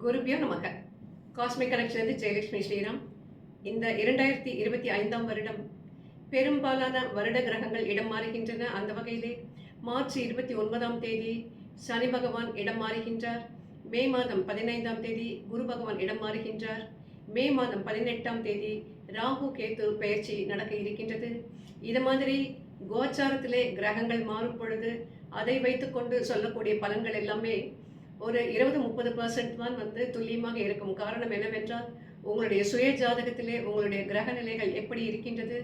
குருபியோ நமக. Cosmic connection Jayalakshmi Sriram. இந்த 2025ஆம் வருடம் பெரும்பாலான வருட கிரகங்கள் இடம் மாறுகின்றன. அந்த வகையிலே மார்ச் 29ஆம் தேதி சனி பகவான் இடம் மாறுகின்றார். மே மாதம் 15ஆம் தேதி குரு பகவான் இடம் மாறுகின்றார். மே மாதம் 18ஆம் தேதி ராகு கேத்து பெயர்ச்சி நடக்க இருக்கின்றது. இது மாதிரி கோச்சாரத்திலே கிரகங்கள் மாறும் பொழுது அதை வைத்துக்கொண்டு சொல்லக்கூடிய பலன்கள் எல்லாமே ஒரு 20-30% தான் துல்லியமாக இருக்கும். காரணம் என்னவென்றால் உங்களுடைய சுய ஜாதகத்திலே உங்களுடைய கிரக நிலைகள் எப்படி இருக்கின்றது,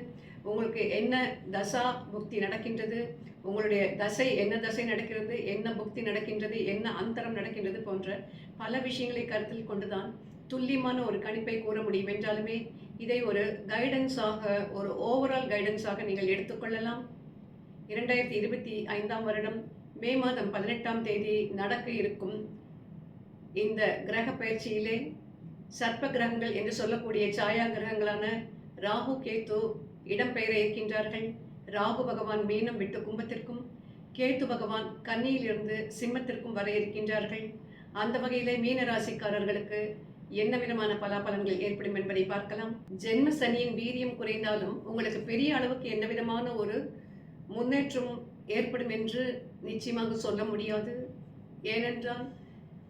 உங்களுக்கு என்ன தசா புக்தி நடக்கின்றது, உங்களுடைய தசை என்ன தசை நடக்கிறது, என்ன புக்தி நடக்கின்றது, என்ன அந்தரம் நடக்கின்றது போன்ற பல விஷயங்களை கருத்தில் கொண்டுதான் துல்லியமான ஒரு கணிப்பை கூற முடியும். என்றாலுமே இதை ஒரு கைடன்ஸாக, ஒரு ஓவரால் கைடன்ஸாக நீங்கள் எடுத்துக்கொள்ளலாம். 2025ஆம் வருடம் மே மாதம் 18ஆம் தேதி நடக்க இருக்கும் இந்த கிரக பயிற்சியிலே சர்ப்ப கிரகங்கள் என்று சொல்லக்கூடிய சாயா கிரகங்களான ராகு கேத்து இடம்பெயர இருக்கின்றார்கள். ராகு பகவான் மீனம் விட்டு கும்பத்திற்கும், கேத்து பகவான் கன்னியிலிருந்து சிம்மத்திற்கும் வர இருக்கின்றார்கள். அந்த வகையிலே மீன ராசிக்காரர்களுக்கு என்ன விதமான பலாபலன்கள் ஏற்படும் என்பதை பார்க்கலாம். ஜென்ம சனியின் வீரியம் குறைந்தாலும் உங்களுக்கு பெரிய அளவுக்கு என்ன விதமான ஒரு முன்னேற்றம் ஏற்படும் என்று நிச்சயமாக சொல்ல முடியாது. ஏனென்றால்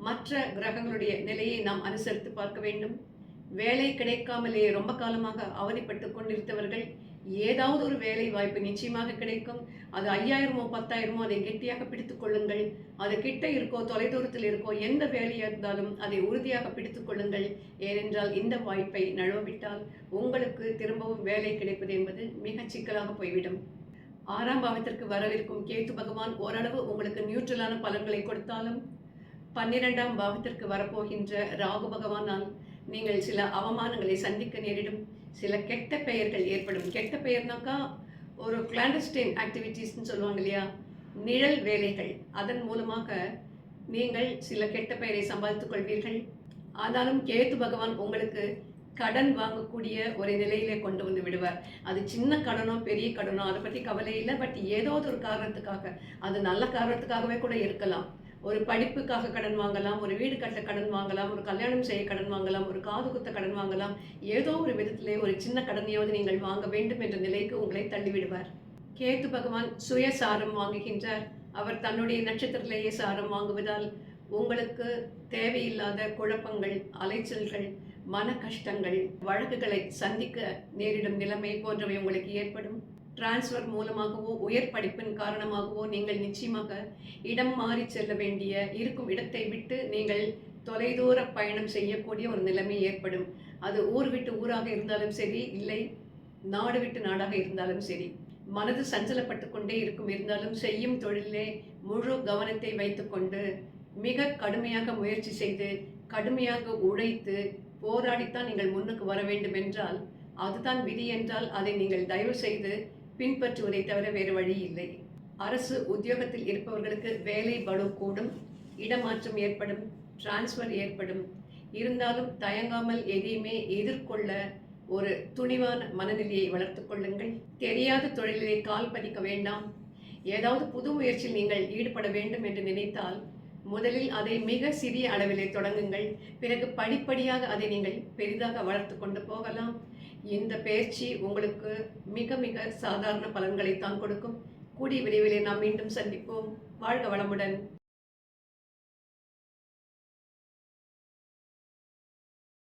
மற்ற கிரகங்களுடைய நிலையை நாம் அனுசரித்து பார்க்க வேண்டும். வேலை கிடைக்காமலே ரொம்ப காலமாக அவதிப்பட்டு கொண்டிருந்தவர்கள் ஏதாவது ஒரு வேலை வாய்ப்பு நிச்சயமாக கிடைக்கும். அது 5000மோ 10,000மோ அதை கெட்டியாக பிடித்துக் கொள்ளுங்கள். அது கிட்ட இருக்கோ தொலைதூரத்தில் இருக்கோ எந்த வேலையாக இருந்தாலும் அதை உறுதியாக பிடித்துக் கொள்ளுங்கள். ஏனென்றால் இந்த வாய்ப்பை நழுவவிட்டால் உங்களுக்கு திரும்பவும் வேலை கிடைப்பது என்பது மிக சிக்கலாக போய்விடும். 6ஆம் பாவத்திற்கு வரவிருக்கும் கேத்து பகவான் ஓரளவு உங்களுக்கு நியூட்ரலான பலன்களை கொடுத்தாலும் 12ஆம் பாவத்திற்கு வரப்போகின்ற ராகு பகவானால் நீங்கள் சில அவமானங்களை சந்திக்க நேரிடும். சில கெட்ட பெயர்கள் ஏற்படும். கெட்ட பெயர்னாக்கா ஒரு கிளாண்டஸ்டைன் ஆக்டிவிட்டீஸ்ன்னு சொல்லுவாங்க இல்லையா, நிழல் வேலைகள். அதன் மூலமாக நீங்கள் சில கெட்ட பெயரை சம்பாதித்துக் கொள்வீர்கள். ஆனாலும் கேத்து பகவான் உங்களுக்கு கடன் வாங்கக்கூடிய ஒரு நிலையிலே கொண்டு வந்து விடுவார். அது சின்ன கடனோ பெரிய கடனோ அதை பற்றி கவலை இல்லை. பட் ஏதாவது ஒரு காரணத்துக்காக, அது நல்ல காரணத்துக்காகவே கூட இருக்கலாம். ஒரு படிப்புக்காக கடன் வாங்கலாம், ஒரு வீடு கட்ட கடன் வாங்கலாம், ஒரு கல்யாணம் செய்ய கடன் வாங்கலாம், ஒரு காது குத்த கடன் வாங்கலாம். ஏதோ ஒரு விதத்திலே ஒரு சின்ன கடனையாவது நீங்கள் வாங்க வேண்டும் என்ற நிலைக்கு உங்களை தள்ளிவிடுவார். கேத்து பகவான் சுயசாரம் வாங்குகின்றார். அவர் தன்னுடைய நட்சத்திரத்திலேயே சாரம் வாங்குவதால் உங்களுக்கு தேவையில்லாத குழப்பங்கள், அலைச்சல்கள், மன கஷ்டங்கள், வழக்குகளை சந்திக்க நேரிடும் நிலைமை போன்றவை உங்களுக்கு ஏற்படும். டிரான்ஸ்ஃபர் மூலமாகவோ உயர் படிப்பின் காரணமாகவோ நீங்கள் நிச்சயமாக இடம் மாறி செல்ல வேண்டிய, இருக்கும் இடத்தை விட்டு நீங்கள் தொலைதூர பயணம் செய்யக்கூடிய ஒரு நிலைமை ஏற்படும். அது ஊர் விட்டு ஊராக இருந்தாலும் சரி, இல்லை நாடு விட்டு நாடாக இருந்தாலும் சரி, மனது சஞ்சலப்பட்டு கொண்டே இருந்தாலும் செய்யும் தொழிலே முழு கவனத்தை வைத்துக்கொண்டு மிக கடுமையாக முயற்சி செய்து கடுமையாக உழைத்து போராடித்தான் நீங்கள் முன்னுக்கு வர வேண்டும் என்றால் அதுதான் விதி என்றால் அதை நீங்கள் தயவு செய்து பின்பற்றுவதை தவிர வேறு வழி இல்லை. அரசு உத்தியோகத்தில் இருப்பவர்களுக்கு வேலை பளு கூடும், இடமாற்றம் ஏற்படும், டிரான்ஸ்ஃபர் ஏற்படும். இருந்தாலும் தயங்காமல் எதையுமே எதிர்கொள்ள ஒரு துணிவான மனநிலையை வளர்த்து கொள்ளுங்கள். தெரியாத தொழிலை கால் பதிக்க வேண்டாம். ஏதாவது புது முயற்சியில் நீங்கள் ஈடுபட வேண்டும் என்று நினைத்தால் முதலில் அதை மிக சிறிய அளவிலே தொடங்குங்கள். பிறகு படிப்படியாக அதை நீங்கள் பெரிதாக வளர்த்து கொண்டு போகலாம். இந்த பயிற்சி உங்களுக்கு மிக மிக சாதாரண பலன்களைத்தான் கொடுக்கும். கூடிய விரைவிலே நாம் மீண்டும் சந்திப்போம். வாழ்க வளமுடன்.